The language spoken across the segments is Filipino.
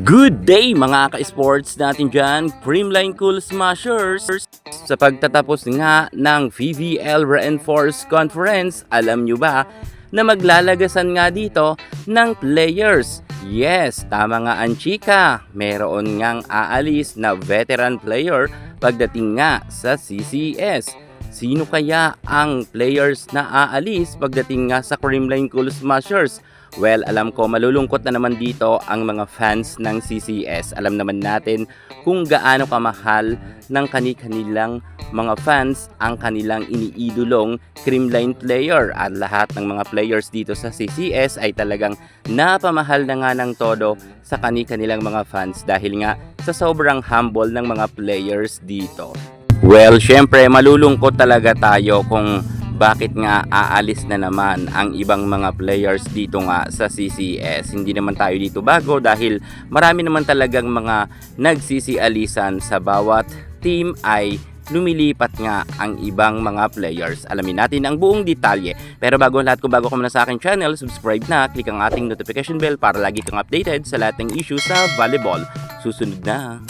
Good day mga ka-sports natin dyan, Creamline Cool Smashers! Sa pagtatapos nga ng VVL Reinforced Conference, alam nyo ba na maglalagasan nga dito ng players? Yes, tama nga ang chika, meron ngang aalis na veteran player pagdating nga sa CCS. Sino kaya ang players na aalis pagdating nga sa Creamline Cool Smashers? Well, alam ko malulungkot na naman dito ang mga fans ng CCS. Alam naman natin kung gaano kamahal ng kanilang mga fans ang kanilang iniidolong Creamline player. At lahat ng mga players dito sa CCS ay talagang napamahal na nga ng todo sa kanilang mga fans dahil nga sa sobrang humble ng mga players dito. Well, syempre malulungkot talaga tayo kung bakit nga aalis na naman ang ibang mga players dito nga sa CCS. Hindi naman tayo dito bago dahil marami naman talagang mga nagsisialisan sa bawat team ay lumilipat nga ang ibang mga players. Alamin natin ang buong detalye. Pero bago lahat, kung bago ka muna sa aking channel, subscribe na, click ang ating notification bell para lagi kang updated sa lahat ng issues sa volleyball. Susunod na.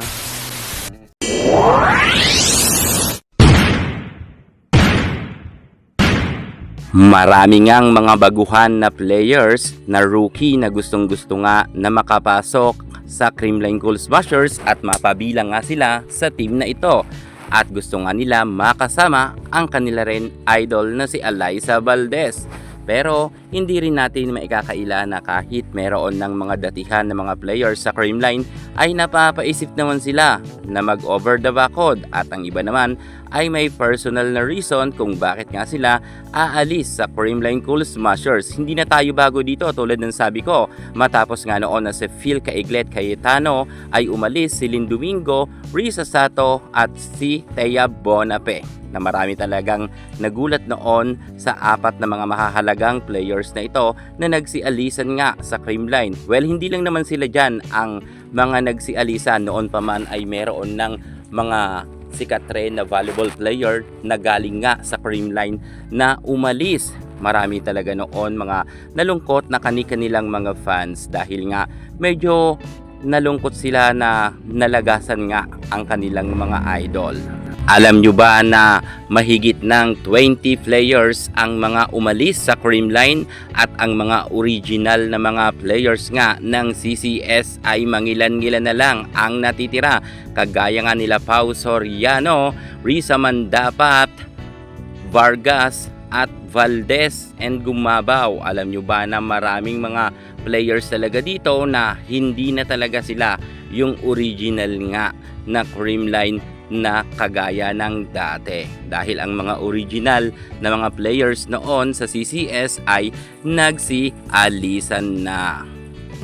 Marami ngang mga baguhan na players na rookie na gustong-gusto nga na makapasok sa Creamline Cool Smashers at mapabilang nga sila sa team na ito. At gusto nga nila makasama ang kanila rin idol na si Alyssa Valdez. Pero hindi rin natin maikakaila na kahit meron ng mga datihan na mga players sa Creamline ay napapaisip naman sila na mag-over the backcourt at ang iba naman ay may personal na reason kung bakit nga sila aalis sa Creamline Cool Smashers. Hindi na tayo bago dito tulad ng sabi ko, matapos nga noon na si Phil Caiglet Cayetano ay umalis, si Lynn Domingo, Risa Sato at si Thea Bonape na marami talagang nagulat noon sa apat na mga mahahalagang players na ito na nagsialisan nga sa Creamline. Well, hindi lang naman sila dyan ang mga nagsialisan, noon pa man ay meron ng mga sikat rin na volleyball player na galing nga sa Creamline na umalis. Marami talaga noon mga nalungkot na kanilang mga fans dahil nga medyo nalungkot sila na nalagasan nga ang kanilang mga idol. Alam nyo ba na mahigit ng 20 players ang mga umalis sa Creamline at ang mga original na mga players nga ng CCS ay mangilan-ngilan na lang ang natitira. Kagaya nga nila Pau Soriano, Risa Mandapat, Vargas at Valdez and Gumabaw. Alam nyo ba na maraming mga players talaga dito na hindi na talaga sila yung original nga na Creamline na kagaya ng dati dahil ang mga original na mga players noon sa CCS ay nagsialisan na.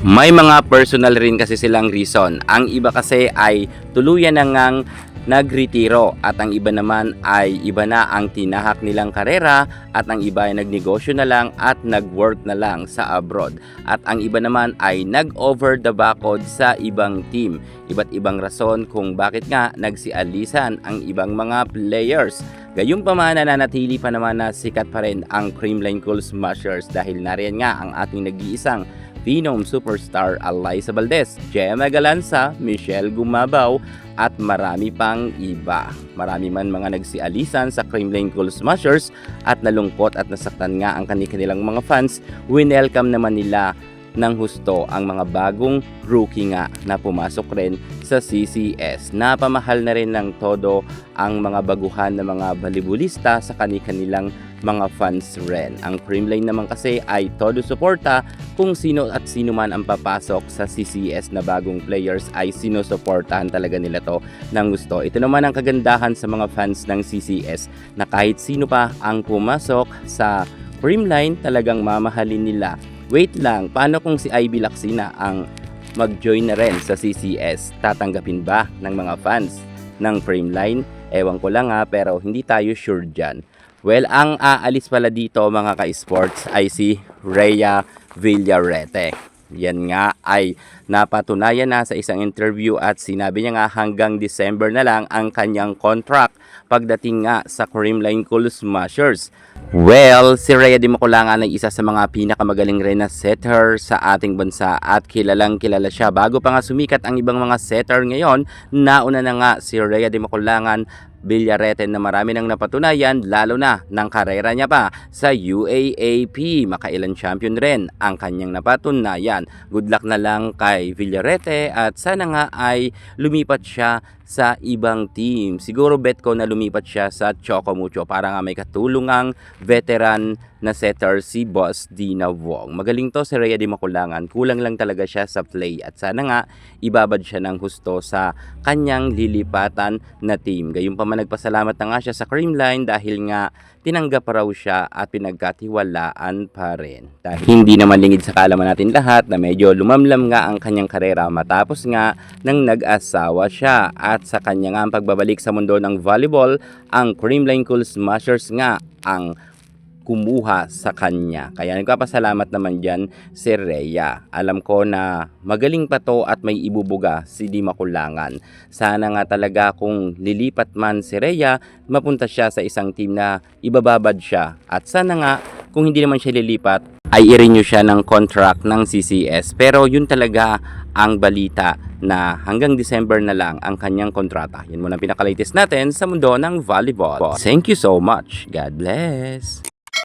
May mga personal rin kasi silang reason. Ang iba kasi ay tuluyan na ngang nagretiro at ang iba naman ay iba na ang tinahak nilang karera at ang iba ay nagnegosyo na lang at nagwork na lang sa abroad at ang iba naman ay nag-over the backcourt sa ibang team. Iba't ibang rason kung bakit nga nagsialisan ang ibang mga players. Gayunpaman nananatili pa naman na sikat pa rin ang Creamline Cool Smashers dahil nariyan nga ang ating nag-iisang Phenom superstar Alyssa Valdez, Gemma Galanza, Michelle Gumabaw at marami pang iba. Marami man mga nagsialisan sa Creamline Cool Smashers at nalungkot at nasaktan nga ang kanilang mga fans. Winelcome naman nila ng husto ang mga bagong rookie nga na pumasok rin sa CCS. Napamahal na rin ng todo ang mga baguhan na mga volleyballista sa kanilang mga fans rin. Ang Creamline naman kasi ay todo suporta kung sino at sino man ang papasok sa CCS na bagong players ay sinusuportahan talaga nila to ng gusto. Ito naman ang kagandahan sa mga fans ng CCS na kahit sino pa ang pumasok sa Creamline talagang mamahalin nila. Wait lang, paano kung si Ivy Lacsina ang mag-join na rin sa CCS? Tatanggapin ba ng mga fans ng Creamline? Ewan ko lang ha, pero hindi tayo sure dyan. Well, ang aalis pala dito mga ka-sports ay si Rhea Villarete. Yan nga ay napatunayan na sa isang interview at sinabi niya nga hanggang December na lang ang kanyang contract pagdating nga sa Creamline Cool Smashers. Well, si Rhea Di Maculangan ay isa sa mga pinakamagaling rin na setter sa ating bansa at kilalang kilala siya. Bago pa nga sumikat ang ibang mga setter ngayon, nauna na nga si Rhea Di Maculangan Villarete na marami nang napatunayan, lalo na ng karera niya pa sa UAAP. Makailan champion rin ang kanyang napatunayan. Good luck na lang kay Villarete at sana nga ay lumipat siya sa ibang team. Siguro bet ko na lumipat siya sa Chocomucho para nga may katulungang veteran na setter si Boss Dina Wong. Magaling to si Rhea Di Maculangan. Kulang lang talaga siya sa play at sana nga ibabad siya ng husto sa kanyang lilipatan na team. Gayunpaman nagpasalamat na nga siya sa Creamline dahil nga tinanggap raw siya at pinagkatiwalaan pa rin. Dahil hindi naman lingid sa kaalaman natin lahat na medyo lumamlam nga ang kanyang karera matapos nga nang nag-asawa siya at sa kanya nga ang pagbabalik sa mundo ng volleyball, ang Creamline Cool Smashers nga ang kumuha sa kanya. Kaya nagpapasalamat naman dyan si Rhea. Alam ko na magaling pa to at may ibubuga si Di Maculangan. Sana nga talaga kung lilipat man si Rhea, mapunta siya sa isang team na ibababad siya. At sana nga kung hindi naman siya lilipat, ay i-renew siya ng contract ng CCS. Pero yun talaga ang balita na hanggang December na lang ang kanyang kontrata. Yan muna pinaka-latest natin sa mundo ng volleyball. Thank you so much. God bless.